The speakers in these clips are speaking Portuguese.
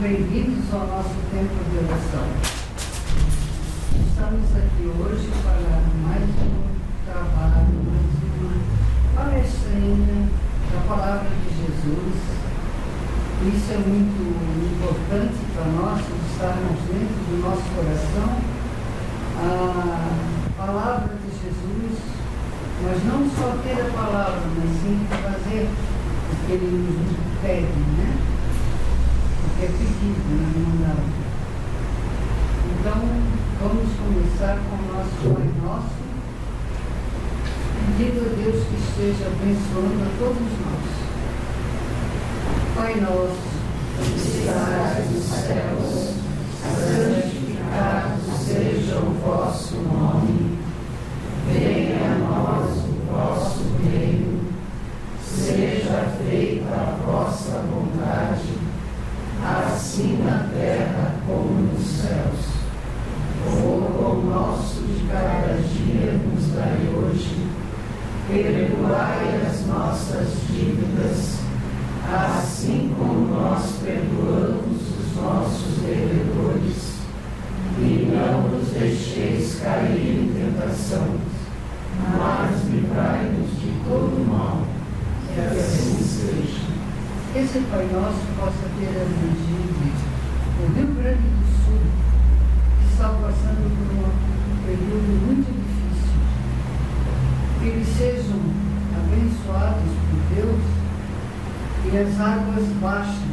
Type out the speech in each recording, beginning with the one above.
bem-vindos ao nosso tempo de oração. Estamos aqui hoje para mais um trabalho, mais uma palestrinha da Palavra de Jesus. Isso é muito importante para nós, estarmos dentro do nosso coração a Palavra de Jesus, mas não só ter a Palavra, mas sim fazer o que Ele nos pede, né? É pedido, não mandado. Então, vamos começar com o nosso Pai Nosso, pedindo a Deus que esteja abençoando a todos nós. Pai Nosso, que estás nos céus, santificado seja o vosso nome, venha a nós o vosso reino, seja feita a vossa vontade, assim na terra como nos céus. O pão nosso de cada dia nos dai hoje. Perdoai as nossas dívidas, assim como nós perdoamos os nossos devedores. E não nos deixeis cair em tentação, mas livrai-nos de todo mal. Que assim seja. Esse Pai Nosso possa ter abrangido o Rio Grande do Sul, que está passando por um período muito difícil. Que eles sejam abençoados por Deus e as águas baixem.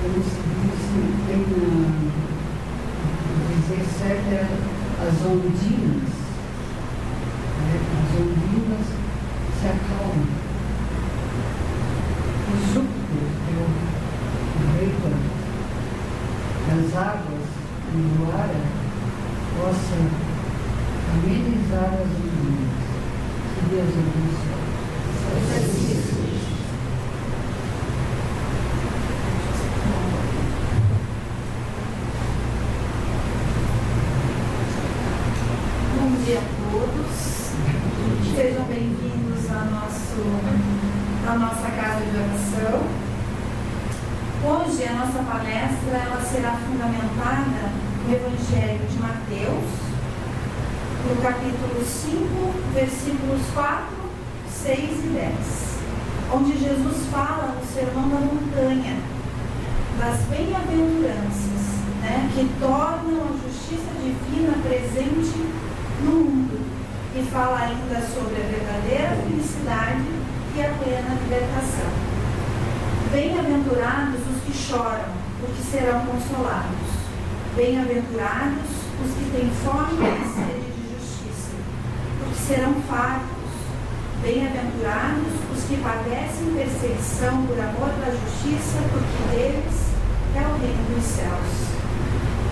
Como se diz, tem dizer certo, as ondinas. As ondinas se acalmam. O Júpiter, que é o rei das águas e do ar, possa amenizar as ondas. Que Deus abençoe. Bom dia a todos. Sejam bem-vindos à nossa casa de oração. Hoje a nossa palestra ela será fundamentada no Evangelho de Mateus, no capítulo 5, versículos 4, 6 e 10, onde Jesus fala no Sermão da Montanha, das bem-aventuranças, que tornam a justiça divina presente no mundo, e fala ainda sobre a verdadeira felicidade e a plena libertação. Bem-aventurados os que choram, porque serão consolados. Bem-aventurados os que têm fome e sede de justiça, porque serão fartos. Bem-aventurados os que padecem perseguição por amor da justiça, porque deles é o reino dos céus.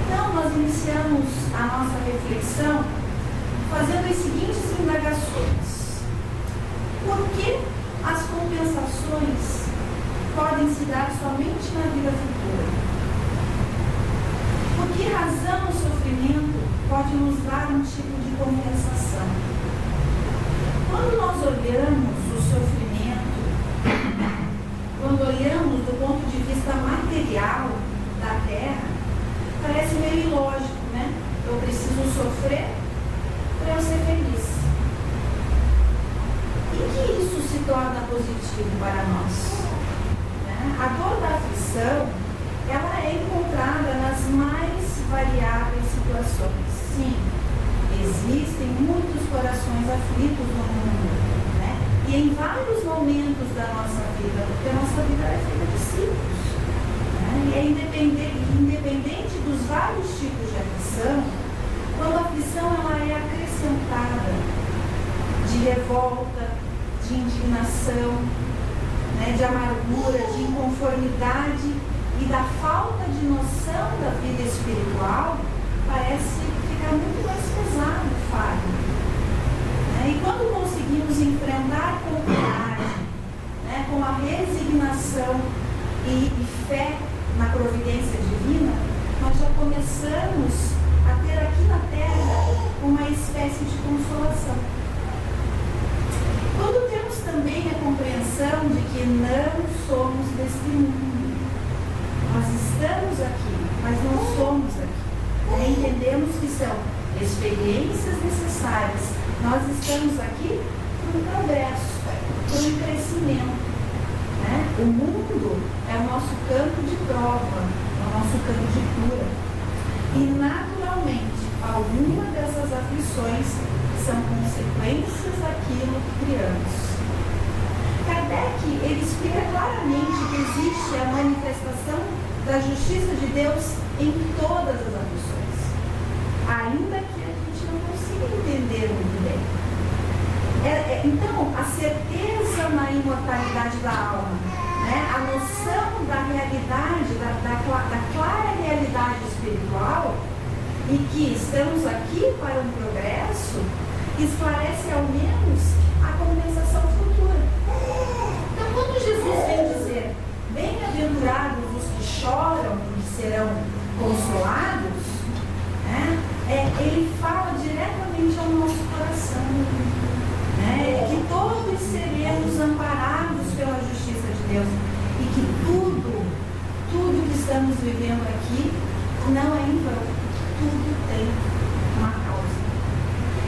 Então, nós iniciamos a nossa reflexão fazendo as seguintes indagações. Por que as compensações podem se dar somente na vida futura? Por que razão o sofrimento pode nos dar um tipo de compensação? Quando nós olhamos o sofrimento, quando olhamos do ponto de vista material da Terra, parece meio ilógico, né? Eu preciso sofrer para eu ser feliz. E que isso se torna positivo para nós? A dor da aflição, ela é encontrada nas mais variáveis situações. Sim, existem muitos corações aflitos no mundo, e em vários momentos da nossa vida, porque a nossa vida é feita de ciclos. E é independente dos vários tipos de aflição, quando a aflição ela é acrescentada de revolta, de indignação, de amargura, de inconformidade e da falta de noção da vida espiritual, parece ficar muito mais pesado o fardo. E quando conseguimos enfrentar com coragem, com a resignação e fé na providência divina, nós já começamos a ter aqui na Terra uma espécie de consolação. Quando temos também a compreensão de que não somos deste mundo, nós estamos aqui, mas não somos aqui. Entendemos que são experiências necessárias. Nós estamos aqui para um progresso, para um crescimento. Né? O mundo é o nosso campo de prova, é o nosso campo de cura. E naturalmente, alguma dessas aflições são consequências daquilo que criamos. Kardec, ele explica claramente que existe a manifestação da justiça de Deus em todas as aflições, ainda que a gente não consiga entender muito bem. Então, a certeza na imortalidade da alma, né? A noção da realidade, da clara realidade espiritual, e que estamos aqui para um progresso, esclarece ao menos a compensação futura. Então, quando Jesus vem dizer, bem-aventurados os que choram, porque serão consolados, né? Ele fala diretamente ao nosso coração, né? Que todos seremos amparados pela justiça de Deus, e que tudo que estamos vivendo aqui não é em vão. Tudo tem uma causa.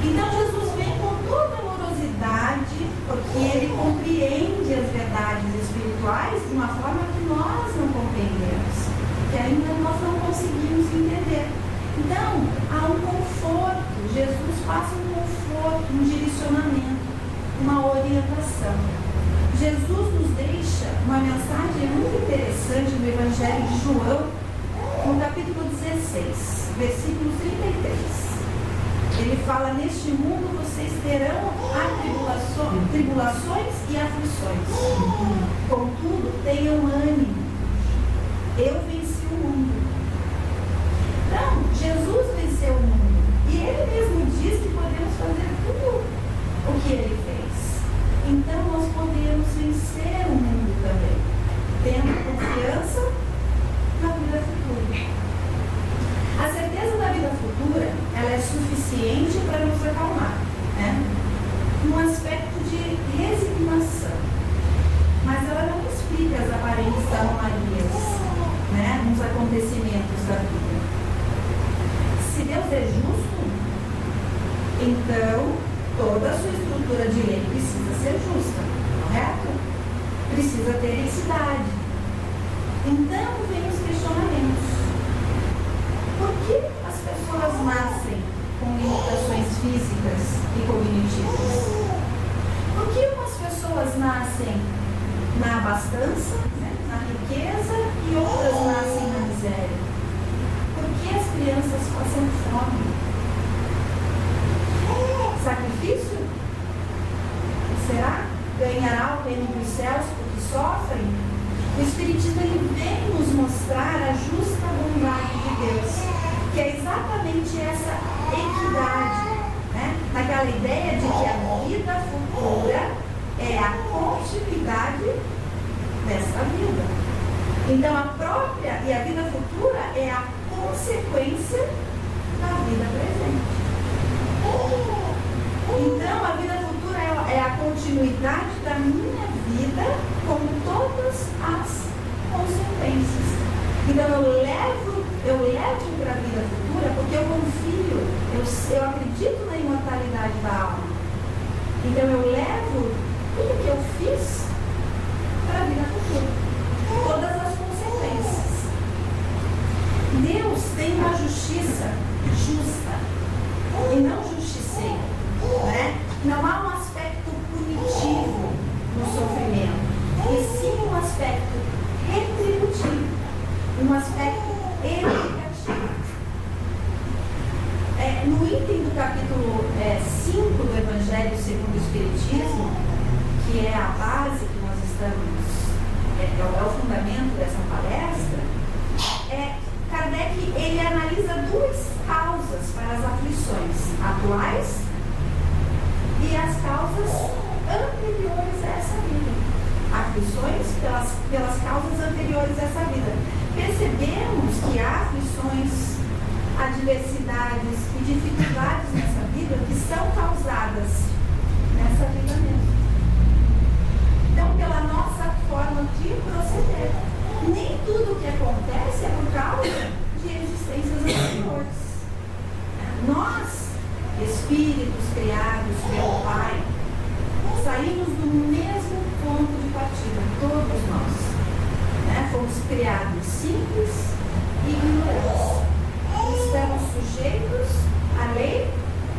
Então Jesus vem com toda amorosidade, porque ele compreende as verdades espirituais de uma forma que nós não compreendemos, que ainda nós não conseguimos entender. Então, há um conforto, Jesus passa um conforto, um direcionamento, uma orientação. Jesus nos deixa uma mensagem muito interessante no Evangelho de João, no capítulo 16, versículo 33. Ele fala, neste mundo vocês terão tribulações e aflições. Contudo, tenham ânimo. Eu venci o mundo. Então, Jesus venceu o mundo. E ele mesmo diz que podemos fazer tudo o que ele fez. Então, nós podemos vencer o mundo também, tendo confiança na vida futura. A certeza da vida futura, ela é suficiente para nos acalmar, né? Num aspecto de resignação. Mas ela não explica as aparentes anomalias, né? Nos acontecimentos da vida. Se Deus é justo, então toda a sua estrutura de lei precisa ser justa, correto? Precisa ter equidade. Então vem os questionamentos. Por que as pessoas nascem com limitações físicas e cognitivas? Por que umas pessoas nascem na abastança, né, na riqueza, e outras nascem na miséria? Por que as crianças passam fome? Sacrifício? Será? Ganhará o reino dos céus porque sofrem? O Espiritismo ele vem nos mostrar a justa bondade de Deus, que é exatamente essa equidade, né? Naquela ideia de que a vida futura é a continuidade dessa vida. Então a própria e a vida futura é a consequência da vida presente. Então a vida futura é a continuidade da minha vida com todas as consequências. Então eu levo para a vida futura porque eu confio, eu acredito na imortalidade da alma. Então eu levo tudo que eu fiz para a vida futura, todas as consequências. Deus tem uma justiça justa e não justiceira, né? Não há um aspecto punitivo no sofrimento, e sim um aspecto retributivo, um aspecto educativo. No item do capítulo 5 do Evangelho segundo o Espiritismo, que é a base que nós estamos, é o fundamento dessa palestra, Kardec ele analisa duas causas para as aflições atuais e as causas anteriores a essa vida. Aflições pelas causas anteriores a essa vida. Percebemos que há aflições, adversidades e dificuldades nessa vida que são causadas nessa vida mesmo. Então, pela nossa forma de proceder. nem tudo o que acontece é por causa de existências anteriores. Nós, espíritos criados pelo Pai, saímos do mesmo ponto de partida, todos nós. Fomos criados simples e ignorantes. Estamos sujeitos à lei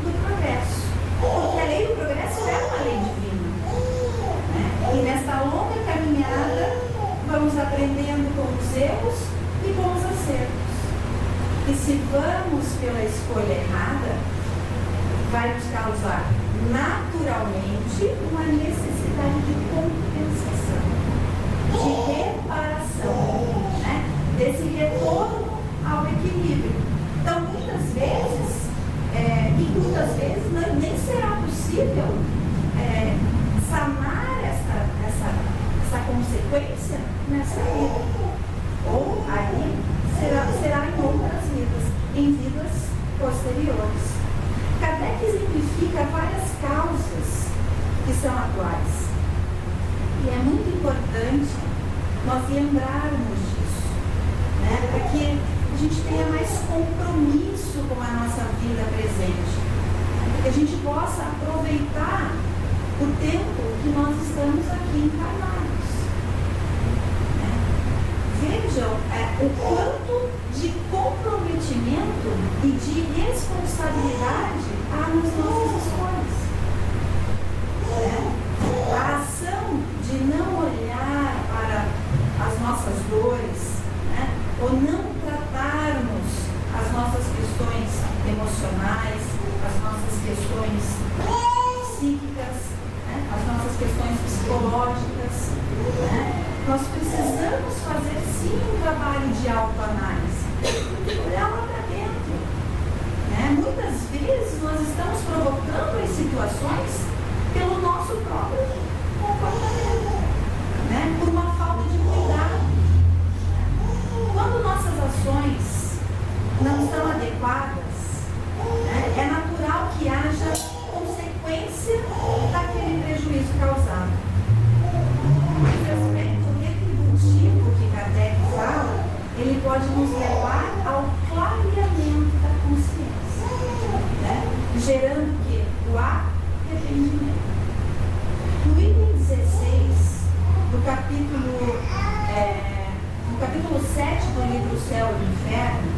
do progresso, porque a lei do progresso é uma lei divina. E nessa longa caminhada vamos aprendendo com os erros e com os acertos. E se vamos pela escolha errada, vai nos causar naturalmente uma necessidade de compensação, de reparação, desse retorno ao equilíbrio. Então, muitas vezes, nem será possível sanar essa consequência nessa vida. Ou aí será em outras vidas, em vidas posteriores. Kardec exemplifica várias causas que são atuais. E é muito importante nós lembrarmos disso, para que a gente tenha mais compromisso com a nossa vida presente, para que a gente possa aproveitar o tempo que nós estamos aqui encarnados. Vejam o quanto de comprometimento e de responsabilidade há nas nossas escolhas. A ação de não olhar para as nossas dores, ou não tratarmos as nossas questões emocionais, as nossas questões psíquicas, as nossas questões psicológicas, nós precisamos fazer sim um trabalho de autoanálise, olhar lá para dentro. Muitas vezes nós estamos provocando as situações pelo nosso próprio comportamento, por uma falta de cuidado. Quando nossas ações não estão adequadas, é natural que haja consequência daquele prejuízo causado. Esse aspecto retributivo que Kardec fala, ele pode nos levar ao clareamento da consciência, gerando o quê? O arrependimento. No item 16 do capítulo 7 do livro O Céu e o Inferno,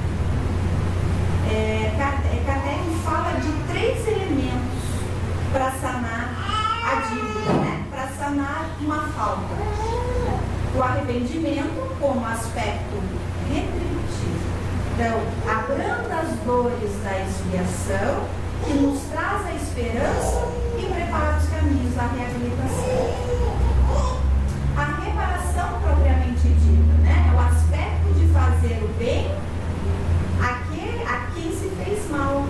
Kardec fala de 3 elementos para sanar a dívida, para sanar uma falta. O arrependimento como aspecto retributivo. Então, abranda as dores da expiação, que nos traz a esperança e prepara os caminhos da reabilitação. A reparação propriamente dita, é o aspecto de fazer o bem a quem se fez mal.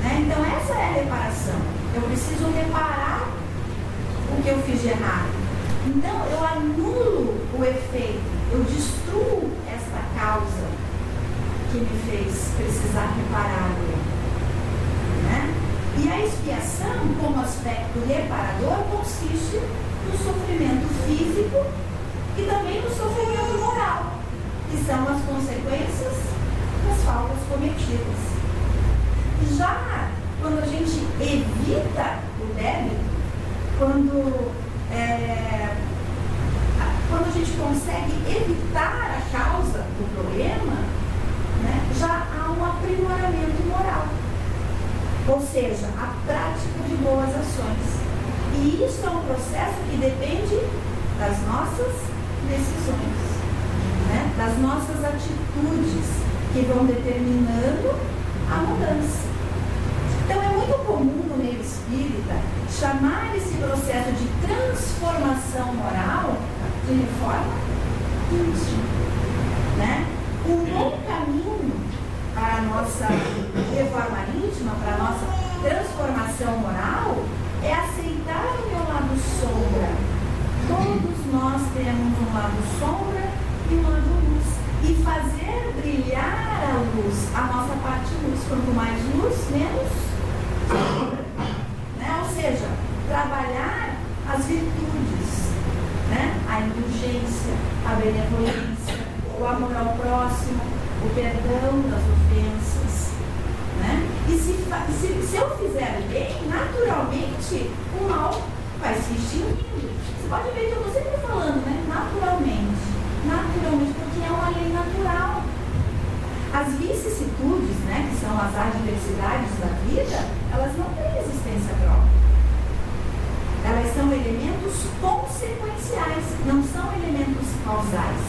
Então, essa é a reparação. Eu preciso reparar o que eu fiz de errado. Então, eu anulo o efeito, eu destruo esta causa que me fez precisar reparar o erro. E a expiação, como aspecto reparador, consiste no sofrimento físico e também no sofrimento moral, que são as consequências das faltas cometidas. Já quando a gente evita o débito, quando a gente consegue evitar a causa do problema, já há um aprimoramento moral. Ou seja, a prática de boas ações. E isso é um processo que depende das nossas decisões, das nossas atitudes, que vão determinando a mudança. Então, é muito comum no meio espírita chamar esse processo de transformação moral de reforma íntima. Um bom caminho para a nossa reforma íntima, para a nossa transformação moral, é aceitar o meu lado sombra. Todos nós temos um lado sombra e um lado luz. E fazer brilhar a luz, a nossa parte luz. Quanto mais luz, menos sombra. Ou seja, trabalhar as virtudes, a indulgência, a benevolência, o amor ao próximo, o perdão das ofensas. Né? E se eu fizer o bem, naturalmente o mal vai se extinguindo. Você pode ver que eu estou sempre falando, né? Naturalmente, porque é uma lei natural. As vicissitudes, né, que são as adversidades da vida, elas não têm existência própria. Elas são elementos consequenciais, não são elementos causais.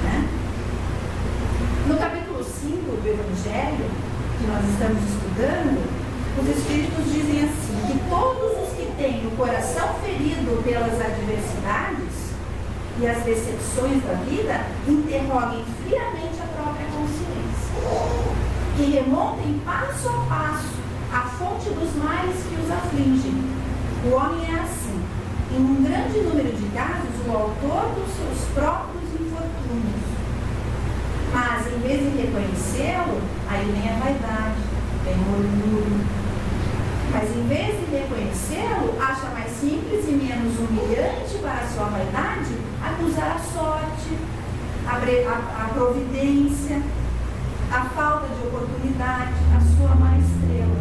Né? No capítulo 5 do Evangelho, que nós estamos estudando, os Espíritos dizem assim, que todos os que têm o coração ferido pelas adversidades e as decepções da vida, interroguem friamente a própria consciência, que remontem passo a passo a fonte dos males que os afligem. O homem é assim, em um grande número de casos, o autor dos seus próprios infortúnios. Mas, em vez de reconhecê-lo, aí vem a vaidade, vem o orgulho. Mas, em vez de reconhecê-lo, acha mais simples e menos humilhante para a sua vaidade acusar a sorte, a providência, a falta de oportunidade, a sua má estrela.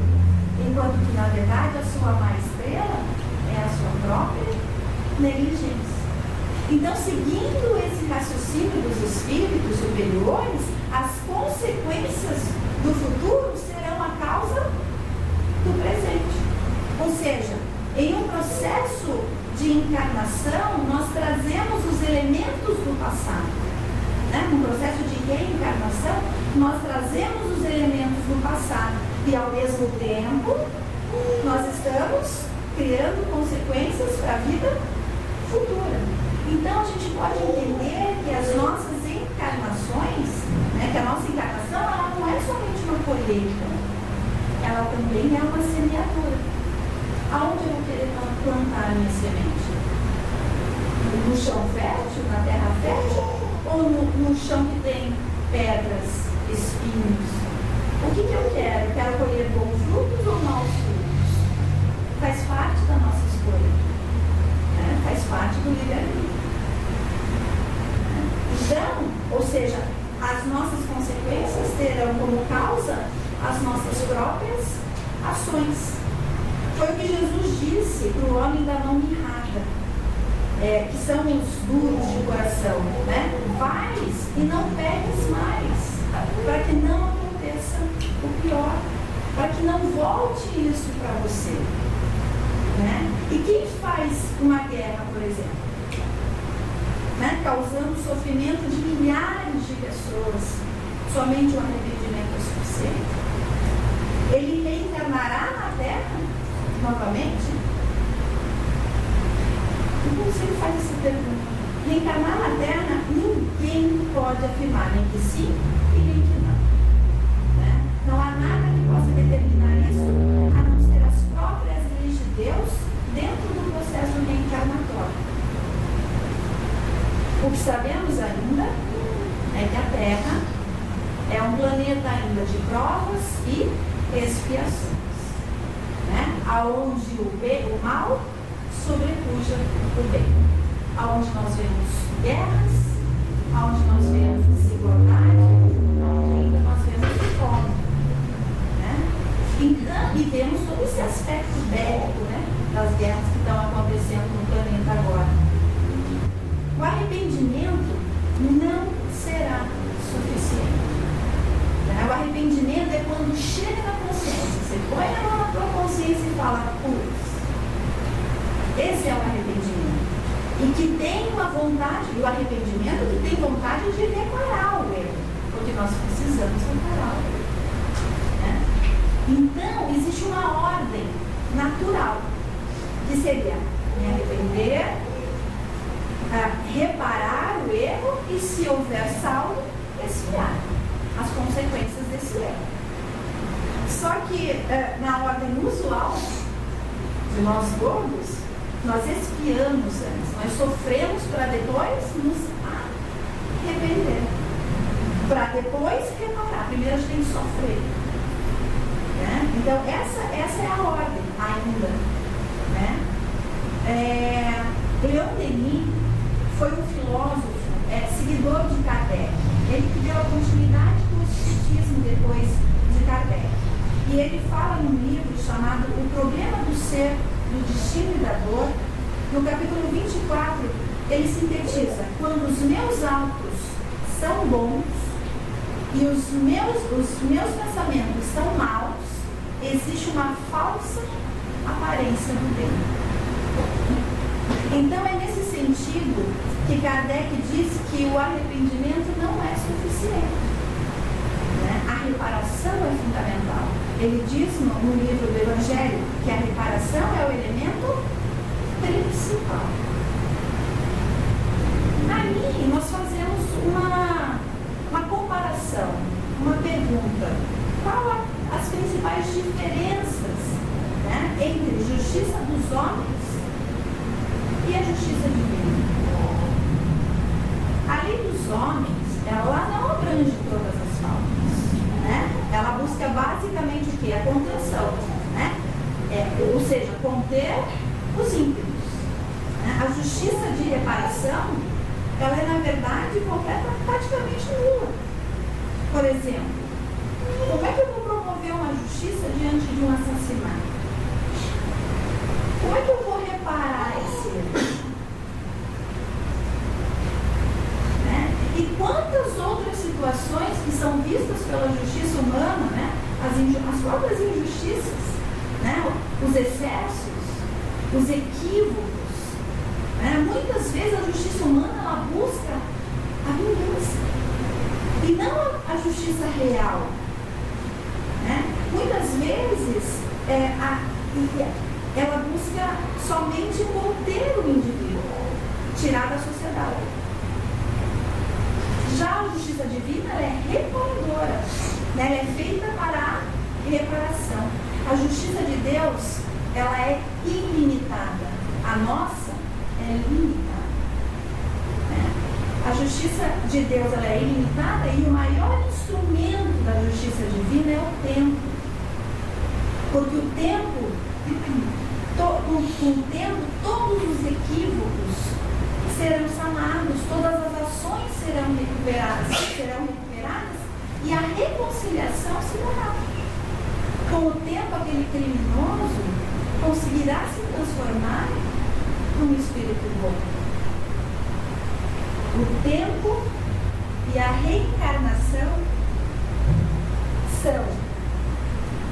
Enquanto que, na verdade, a sua má estrela é a sua própria negligência. Então, seguindo esse raciocínio dos espíritos superiores, as consequências do futuro serão a causa do presente. Ou seja, em um processo de encarnação, nós trazemos os elementos do passado. Né? Num processo de reencarnação, nós trazemos os elementos do passado. E, ao mesmo tempo, nós estamos criando consequências para a vida futura. Então, a gente pode entender que as nossas encarnações, né, que a nossa encarnação, ela não é somente uma colheita, ela também é uma semeadura. Aonde eu vou querer plantar a minha semente? No chão fértil, na terra fértil, ou no chão que tem pedras, espinhos? O que eu quero? Quero colher bons frutos ou maus frutos? Faz parte da nossa escolha. Né? Faz parte do livre-arbítrio. Então, ou seja, as nossas consequências terão como causa as nossas próprias ações. Foi o que Jesus disse para o homem da mão mirrada, que são os duros de coração, né? Vais e não pegues mais, para que não aconteça o pior, para que não volte isso para você. Né? E quem faz uma guerra, por exemplo, né? Causando sofrimento de milhares de pessoas, somente o arrependimento é suficiente? Ele reencarnará na Terra novamente? Então você faz essa pergunta. Reencarnar na Terra, ninguém pode afirmar nem que sim e nem que não. Né? Não há nada que possa determinar isso, a não ser as próprias leis de Deus dentro do processo reencarnatório. O que sabemos ainda é que a Terra é um planeta ainda de provas e expiações, né? Aonde o mal sobrepuja o bem, aonde nós vemos guerras, aonde nós vemos desigualdade, aonde ainda nós vemos fome, né? Então, e temos todo esse aspecto bélico, né, das guerras que estão acontecendo no planeta agora. O arrependimento não será suficiente. O arrependimento é quando chega na consciência, você põe a mão na tua consciência e fala, putz, esse é o arrependimento. E que tem uma vontade, e o arrependimento que tem vontade de reparar o erro, porque nós precisamos reparar o erro. Né? Então, existe uma ordem natural, que seria me arrepender, reparar o erro e, se houver saldo, expiar as consequências desse erro. Só que, na ordem usual de nós todos, nós expiamos antes, nós sofremos para depois nos arrepender, para depois reparar. Primeiro a gente tem que sofrer. Né? Então, essa é a ordem ainda. Né? Leon Denis foi um filósofo seguidor de Kardec. Ele que deu a continuidade do Espiritismo depois de Kardec. E ele fala num livro chamado O Problema do Ser, do Destino e da Dor. No capítulo 24, ele sintetiza: quando os meus autos são bons e os meus pensamentos são maus, existe uma falsa aparência do bem. Então é nesse sentido que Kardec diz que o arrependimento não é suficiente, né? A reparação é fundamental. Ele diz no livro do Evangelho que a reparação é o elemento principal. Ali nós fazemos uma comparação, uma pergunta: qual as principais diferenças, né, entre a justiça dos homens e a justiça divina? A lei dos homens, ela não abrange todas as faltas, né? Ela busca basicamente o quê? A contenção, né? Ou seja, conter os ímpios, né? A justiça de reparação, ela é na verdade praticamente nula. Por exemplo, como é que eu vou promover uma justiça diante de um assassinato? Como é que eu vou reparar esse erro? Né? E quantas outras situações que são vistas pela justiça humana, né? As próprias injustiças, né? Os excessos, os equívocos, né? Muitas vezes a justiça humana ela busca a vingança e não a justiça real, né? Muitas vezes ela busca somente conter o indivíduo, tirar da sociedade. Já a justiça divina ela é reparadora, né? Ela é feita para a reparação. A justiça de Deus ela é ilimitada, a nossa é limitada, né? A justiça de Deus ela é ilimitada e o maior instrumento da justiça divina é o tempo, porque o tempo, com o tempo todos os equívocos serão sanados, todas as ações serão recuperadas e a reconciliação se dará. Com o tempo aquele criminoso conseguirá se transformar num espírito bom. O tempo e a reencarnação são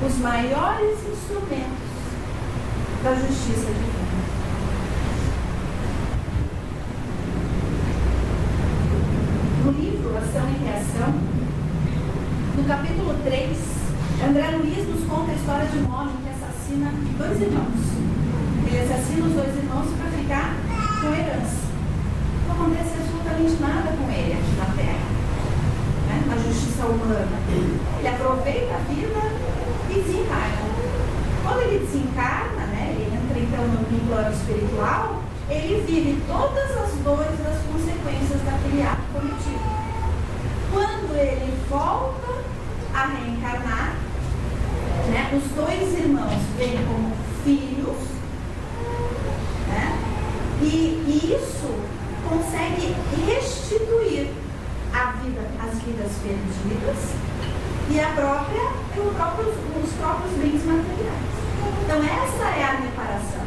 os maiores instrumentos da justiça divina. No livro Ação e Reação, no capítulo 3, André Luiz nos conta a história de um homem que assassina 2 irmãos. Ele assassina os 2 irmãos para ficar com herança. Não acontece absolutamente nada com ele aqui na Terra, né? A justiça humana. Ele aproveita a vida e desencarna. Quando ele desencarna, né, ele entra então no plano espiritual, ele vive todas as dores das consequências daquele ato cometido. Quando ele volta a reencarnar, né, os 2 irmãos vêm como filhos, né, e isso consegue restituir as vidas perdidas e os próprios bens materiais. Então essa é a reparação.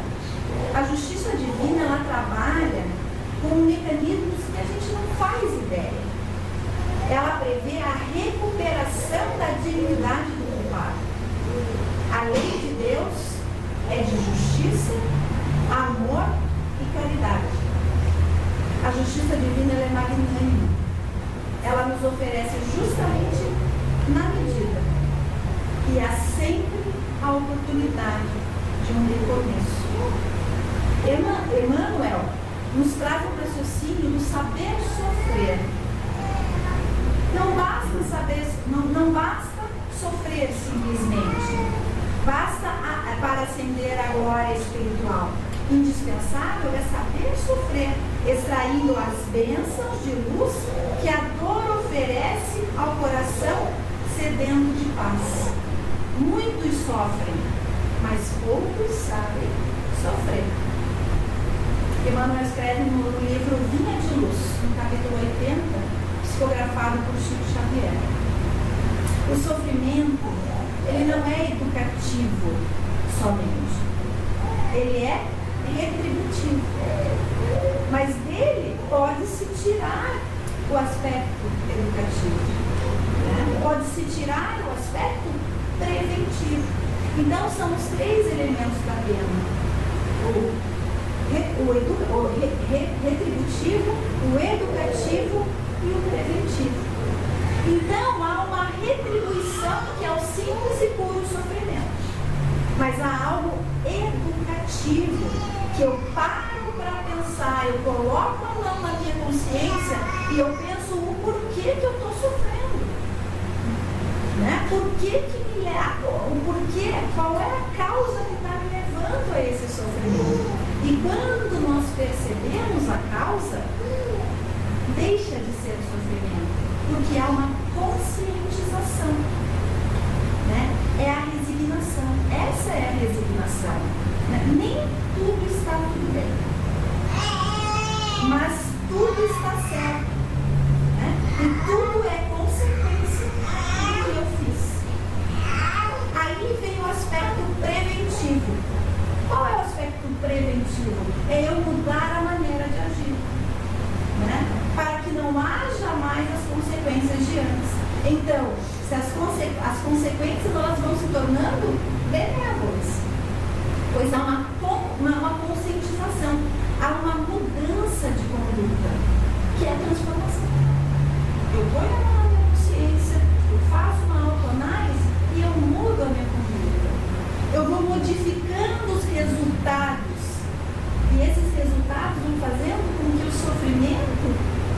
A justiça divina ela trabalha com mecanismos que a gente não faz ideia. Ela prevê a recuperação da dignidade do culpado. A lei de Deus é de justiça, amor e caridade. A justiça divina ela é magnânima. Ela nos oferece justamente na medida e há sempre a oportunidade de um recomeço. Emmanuel nos traz o raciocínio do saber sofrer. Não basta sofrer simplesmente, basta para ascender a glória espiritual. Indispensável é saber sofrer, extraindo as bênçãos de luz que a dor oferece ao coração sedento de paz. Muitos sofrem, mas poucos sabem sofrer. Emmanuel escreve no livro Vinha de Luz, no capítulo 80, psicografado por Chico Xavier. O sofrimento, ele não é educativo somente, ele é retributivo, mas dele pode-se tirar o aspecto educativo, né? Pode-se tirar o aspecto preventivo. Então são os três elementos da pena: o retributivo, o educativo e o preventivo. Então há uma retribuição que é o simples e puro sofrimento, mas há algo educativo que eu paro para pensar, eu coloco a mão na minha consciência e eu penso o porquê que eu estou sofrendo, né? Por que me leva, o porquê, qual é a causa que está me levando a esse sofrimento? E quando nós percebemos a causa, deixa de ser sofrimento, porque há uma conscientização, né? É a resignação, essa é a resignação, né? Nem tudo está tudo bem, mas tudo está certo, né? E tudo é consequência do que eu fiz. Aí vem o aspecto preventivo. Qual é o aspecto preventivo? É eu mudar a maneira de agir, né? Para que não haja mais as consequências de antes. Então, se as consequências elas vão se tornando benévolas, pois há uma conscientização, há uma mudança de conduta, que é a transformação. Eu ponho a mão na minha consciência, eu faço uma autoanálise e eu mudo a minha conduta. Eu vou modificando os resultados, e esses resultados vão fazendo com que o sofrimento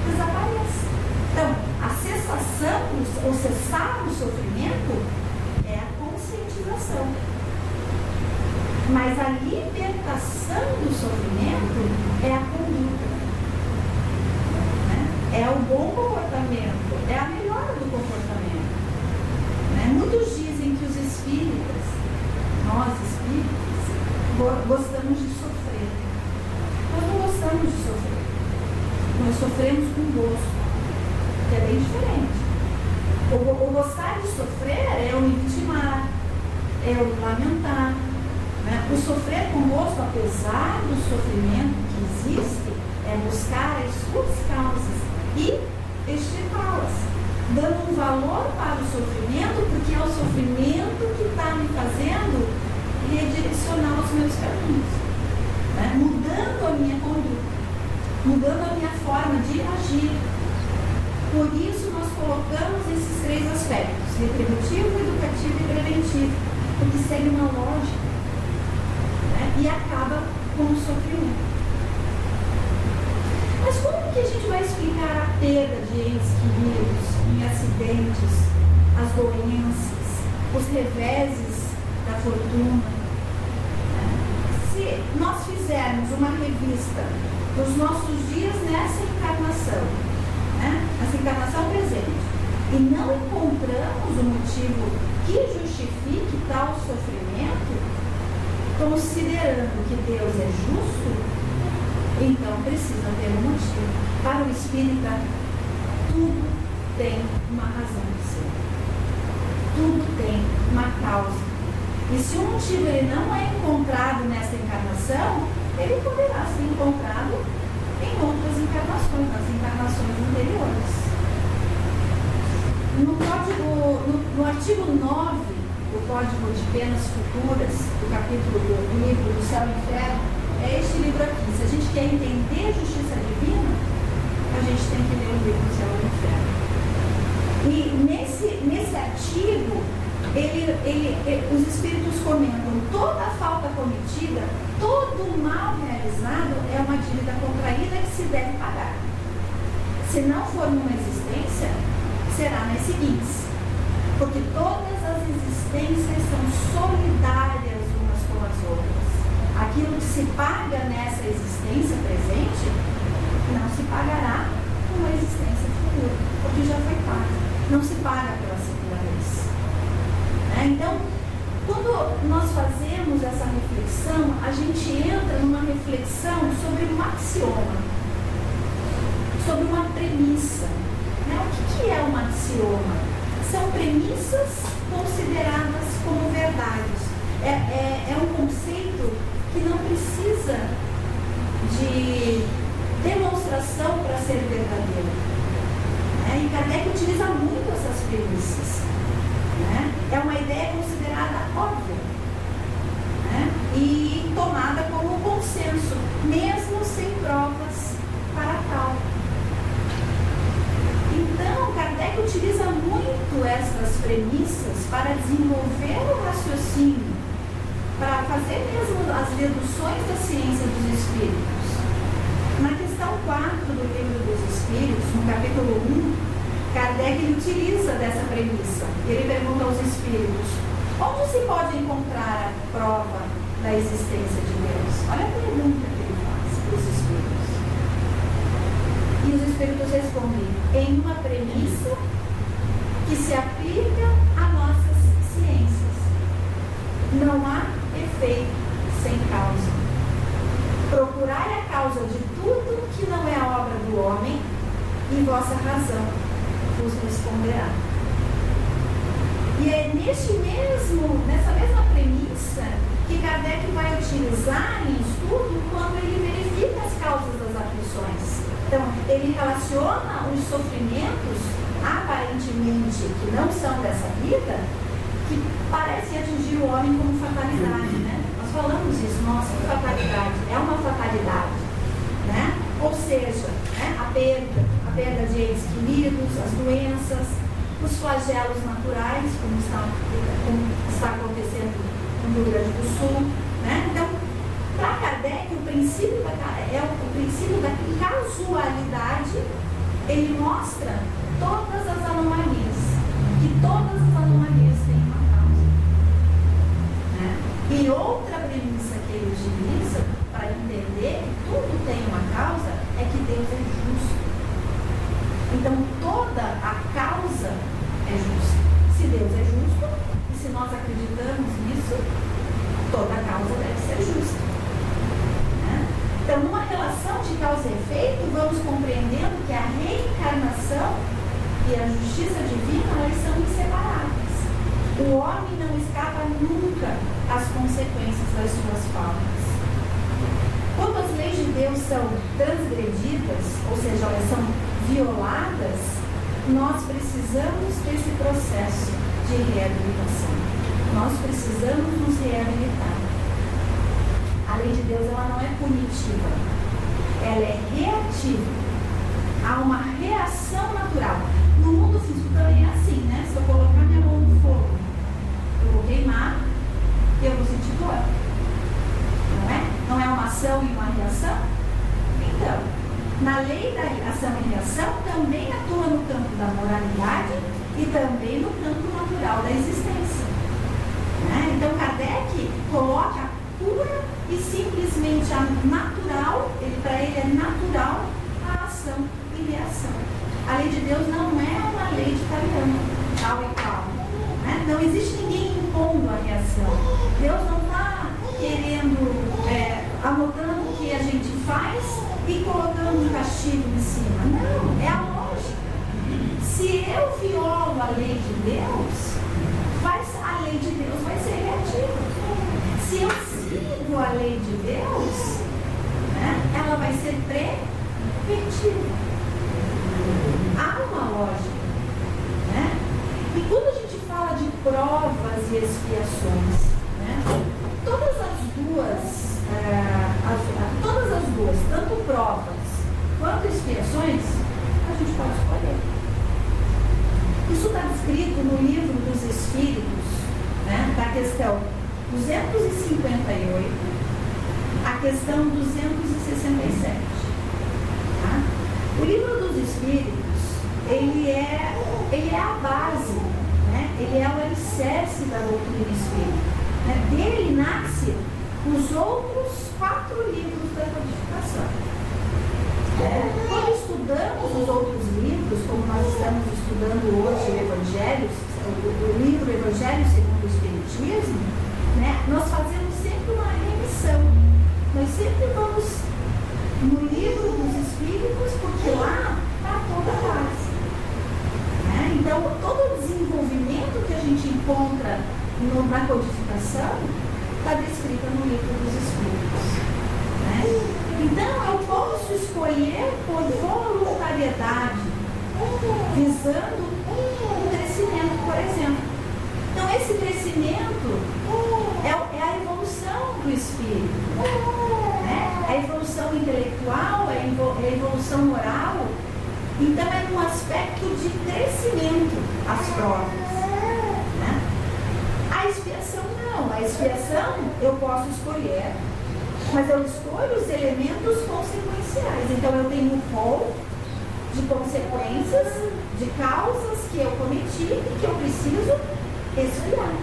desapareça. Então, a cessação, ou cessar o sofrimento, é a conscientização. Mas a libertação do sofrimento é a conduta, né? É o bom comportamento, é a melhora do comportamento, né? Muitos dizem que os espíritas, nós espíritas, gostamos de sofrer. Nós não gostamos de sofrer. Nós sofremos com gosto, que é bem diferente. O gostar de sofrer é eu me vitimar, é eu lamentar, né? O sofrer com gosto, apesar do sofrimento que existe, é buscar as suas causas e extirpá-las, dando um valor para o sofrimento, porque é o sofrimento que está me fazendo redirecionar os meus caminhos, né? Mudando a minha conduta, mudando a minha forma de agir. Por isso nós colocamos esses três aspectos: retributivo, educativo e preventivo, porque segue uma lógica, né? E acaba com o sofrimento. Mas como que a gente vai explicar a perda de entes queridos em acidentes, as doenças, os reveses da fortuna? Se nós fizermos uma revista dos nossos dias nessa encarnação, né? Nessa encarnação presente, e não encontramos o motivo que justifique tal sofrimento, considerando que Deus é justo, então precisa ter um motivo. Para o espírita, tudo tem uma razão de ser, tudo tem uma causa. E se um motivo ele não é encontrado nessa encarnação, ele poderá ser encontrado em outras encarnações, nas encarnações anteriores. No artigo 9 do Código de Penas Futuras, do capítulo do livro do Céu e Inferno, é este livro aqui. Se a gente quer entender a justiça divina, a gente tem que ler o livro do Céu e Inferno. E nesse artigo, os espíritos comentam: toda a falta cometida, todo o mal realizado é uma dívida contraída que se deve pagar. Se não for numa existência, será nas seguintes, porque todas as existências são solidárias umas com as outras. Aquilo que se paga nessa existência presente não se pagará numa existência futura, porque já foi pago. Não se paga pela segunda vez. Então, quando nós fazemos essa reflexão, a gente entra numa reflexão reflexão sobre um axioma, sobre uma premissa. Né? O que é um axioma? São premissas consideradas como verdades. É um conceito que não precisa de demonstração para ser verdadeiro. E Kardec utiliza muito essas premissas. É uma ideia considerada óbvia, e tomada como consenso, mesmo sem provas para tal. Então, Kardec utiliza muito essas premissas para desenvolver o raciocínio, para fazer mesmo as deduções da ciência dos espíritos. Na questão 4 do Livro dos Espíritos, no capítulo 1, Kardec utiliza dessa premissa. Ele pergunta aos espíritos: onde se pode encontrar a prova da existência de Deus? Olha a pergunta que ele faz para os espíritos. E os espíritos respondem: em uma premissa que se aplica a nossas ciências. Não há efeito sem causa. Procurai a causa de tudo que não é a obra do homem, e vossa razão vos responderá. E é nessa mesma premissa que Kardec vai utilizar em estudo quando ele verifica as causas das aflições. Então, ele relaciona os sofrimentos, aparentemente, que não são dessa vida, que parecem atingir o homem como fatalidade, né? Nós falamos isso, nossa, que fatalidade, é uma fatalidade, né? Ou seja, a perda de entes queridos, as doenças, os flagelos naturais, como está acontecendo no Rio Grande do Sul, né? Então, para Kardec, o princípio da casualidade. Ele mostra todas as anomalias, que todas as anomalias têm uma causa, né? E outra premissa que ele utiliza para entender que tudo tem uma causa é que Deus é justo. Então, toda a causa é justa. Se Deus é justo, e se nós acreditamos nisso, toda a causa deve ser justa. Né? Então, numa relação de causa e efeito, vamos compreendendo que a reencarnação e a justiça divina, elas são inseparáveis. O homem não escapa nunca às consequências das suas faltas. Quando as leis de Deus são transgredidas, ou seja, elas são violadas, nós precisamos desse processo de reabilitação. Nós precisamos nos reabilitar. A lei de Deus, ela não é punitiva, ela é reativa. Há uma reação natural. No mundo físico também é assim, né? Se eu colocar minha mão no fogo, eu vou queimar e eu vou sentir dor. Não é? Não é uma ação e uma reação? Então, na lei da ação e reação também atua no campo da moralidade e também no campo natural da existência. Né? Então, Kardec coloca a pura e simplesmente a natural, para ele é natural a ação e reação. A lei de Deus não é uma lei de Italiano, tal e qual. Né? Não existe ninguém impondo a reação. Deus não está querendo, anotando o que a gente faz e colocando um castigo em cima. Não, é a lógica. Se eu violo a lei de Deus, a lei de Deus vai ser reativa. Se eu sigo a lei de Deus, né, ela vai ser preventiva. Há uma lógica. Né? E quando a gente fala de provas e expiações, né, todas as duas, tanto provas quanto expiações, a gente pode escolher. Isso está descrito no Livro dos Espíritos, né, da questão 258, a questão 267. Tá? O Livro dos Espíritos, ele é a base, né? Ele é o alicerce da doutrina espírita. Né? Dele nasce os outros 4 livros da codificação. Quando estudamos os outros livros, como nós estamos estudando hoje o livro Evangelho segundo o Espiritismo, né, nós fazemos sempre uma remissão. Nós sempre sempre vamos no livro dos Espíritos, porque lá está toda a base. Né? Então, todo o desenvolvimento que a gente encontra na codificação está descrita no livro dos Espíritos. Né? Então, eu posso escolher por voluntariedade, visando o crescimento, por exemplo. Então, esse crescimento é a evolução do espírito. Né? A evolução intelectual, a evolução moral. Então, é num aspecto de crescimento as provas. Né? A expiação não. A expiação eu posso escolher, mas eu escolho os elementos consequenciais. Então, eu tenho um rol de consequências, de causas que eu cometi e que eu preciso expiar.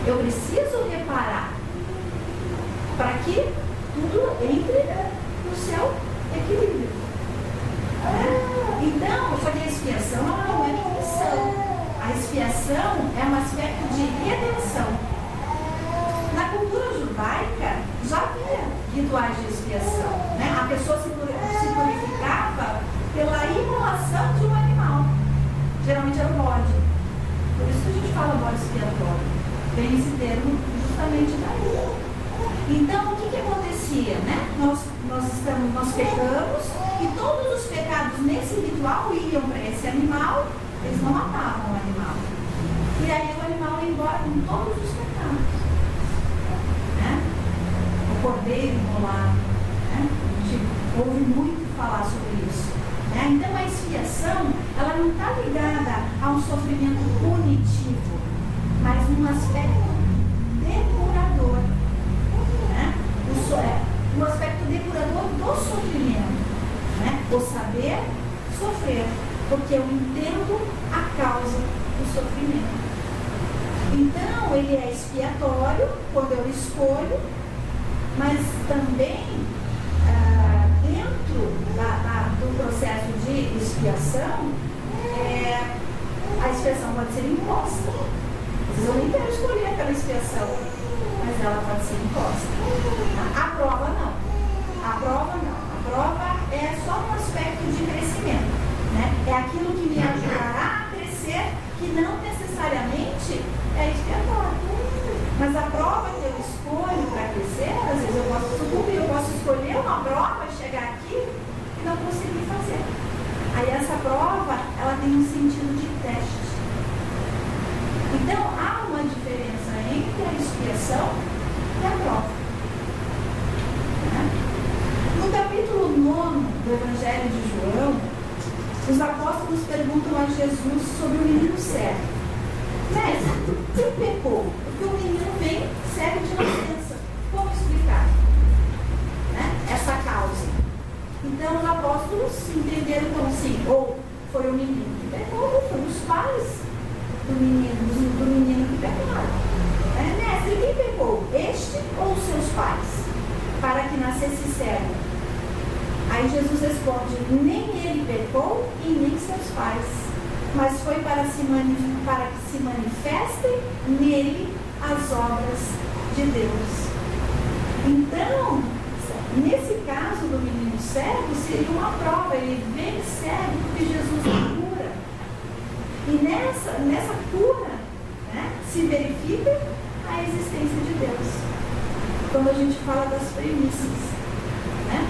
Eu preciso reparar para que tudo entre no seu equilíbrio. Então, só que a expiação não é punição. A expiação é um aspecto de redenção. Na cultura judaica já havia rituais de expiação. Né? A pessoa se purificava pela imolação de um animal. Geralmente era o bode. Por isso que a gente fala bode expiatório. Vem esse termo justamente daí. Então, o que acontecia? Né? Nós pecamos e todos os pecados nesse ritual iam para esse animal, eles não matavam o animal. E aí o animal ia embora com todos os pecados. Né? O cordeiro imolado. Né? A gente ouve muito falar sobre isso. Né? Então, a expiação, ela não está ligada a um sofrimento punitivo, mas num aspecto depurador. Né? Um aspecto depurador do sofrimento. Né? O saber sofrer, porque eu entendo a causa do sofrimento. Então, ele é expiatório quando eu escolho, mas também dentro do processo de expiação, a expiação pode ser imposta. Às vezes eu nem quero escolher aquela expiação, mas ela pode ser imposta. A prova não. A prova não. A prova é só um aspecto de crescimento. Né? É aquilo que me ajudará a crescer, que não necessariamente é expiatório. Mas a prova que eu escolho para crescer, às vezes eu posso sucumbir, eu posso escolher uma prova, chegar aqui e não conseguir fazer. Aí essa prova, ela tem um sentido de teste. Então, há uma diferença entre a expiação e a prova. Né? No capítulo 9 do Evangelho de João, os apóstolos perguntam a Jesus sobre o menino cego. Mestre, quem pecou? Porque o menino vem cego de nascença. Como explicar, né, essa causa? Então, os apóstolos entenderam como assim, ou foi o menino que pecou, ou foi os pais do menino que pecaram. Mestre, quem pecou? Este ou os seus pais? Para que nascesse cego. Aí Jesus responde, nem ele pecou e nem seus pais, mas foi para que se manifestem nele as obras de Deus. Então, nesse caso do menino cego, seria uma prova, ele vem cego porque Jesus o cura. E nessa cura, né, se verifica a existência de Deus. Quando a gente fala das premissas. Né?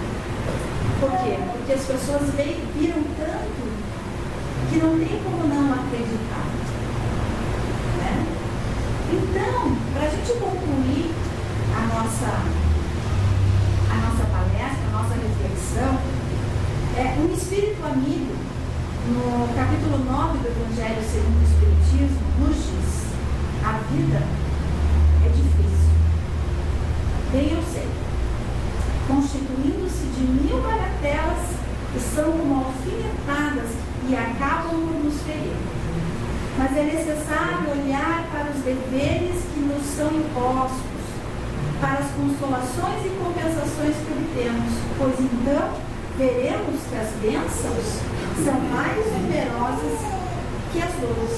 Por quê? Porque as pessoas viram tanto que não tem como não acreditar. Né? Então, para a gente concluir a nossa palestra, a nossa reflexão, um espírito amigo, no capítulo 9 do Evangelho segundo o Espiritismo, nos diz: a vida é difícil. Bem eu sei, constituindo-se de 1000 bagatelas que são como alfinetadas e acabam por nos ferir. Mas é necessário olhar para os deveres que nos são impostos, para as consolações e compensações que obtemos, pois então veremos que as bênçãos são mais numerosas que as dores.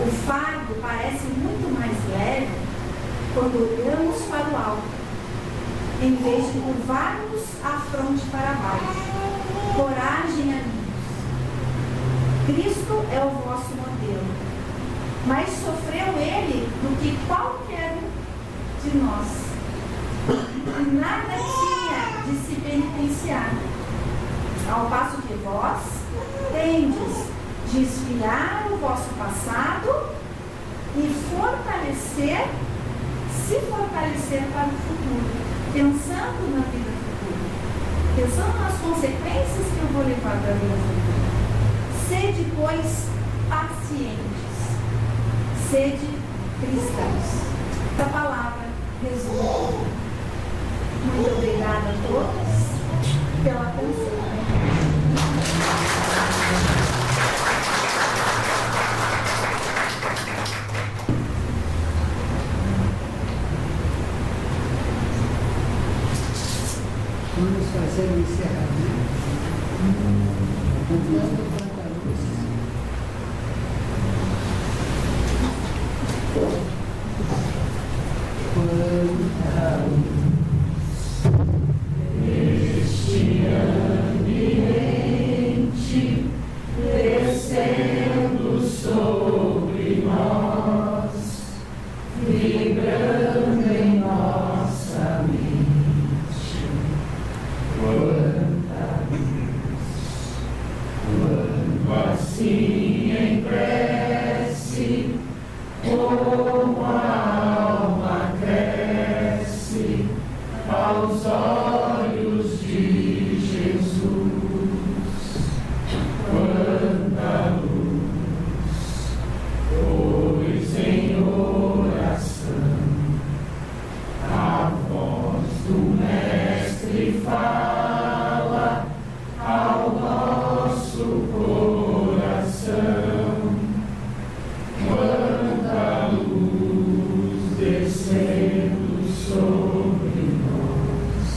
O fardo parece muito mais leve quando olhamos para o alto. em vez de curvar-nos a fronte para baixo. Coragem, amigos. Cristo é o vosso modelo, mas sofreu ele do que qualquer um de nós. E nada tinha de se penitenciar, ao passo que vós tendes de esfriar o vosso passado e se fortalecer para o futuro, pensando na vida futura, pensando nas consequências que eu vou levar da vida futura. Sede, pois, pacientes, sede cristãos. Essa palavra resume. Muito obrigada a todos pela atenção. Vamos fazer o encerramento. Quanta luz. Quanta luz. Este ambiente descendo sobre nós, vibrando em nossa mente. Quanta luz, quando assim em prece, como a alma cresce aos olhos de Jesus. Quanta luz, pois em oração a voz do Mestre fala ao nosso coração. Quanta luz descendo sobre nós.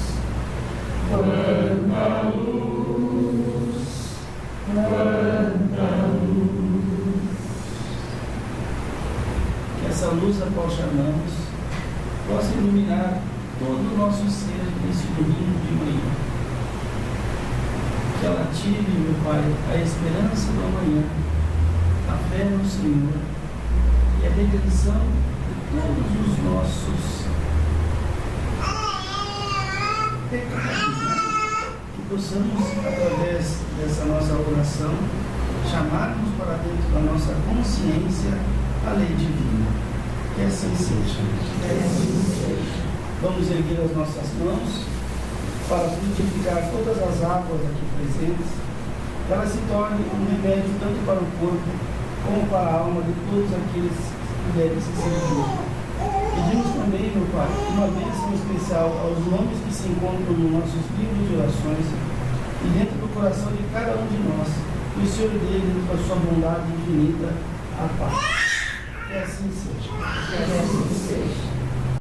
Quanta luz, quanta luz. Que essa luz a qual chamamos possa iluminar todo o nosso ser nesse domingo de manhã. Que ela tire, meu Pai, a esperança do amanhã, a fé no Senhor e a redenção de todos os nossos pecados, né? Que possamos, através dessa nossa oração, chamarmos para dentro da nossa consciência a lei divina. Que assim seja. Que assim seja. Vamos erguer as nossas mãos para frutificar todas as águas aqui presentes, que elas se tornem um remédio tanto para o corpo como para a alma de todos aqueles que puderem se servir. Pedimos também, meu Pai, uma bênção especial aos nomes que se encontram nos nossos livros de orações e dentro do coração de cada um de nós, que o Senhor dê, dentro da sua bondade infinita, a paz. Que assim seja. Que assim seja.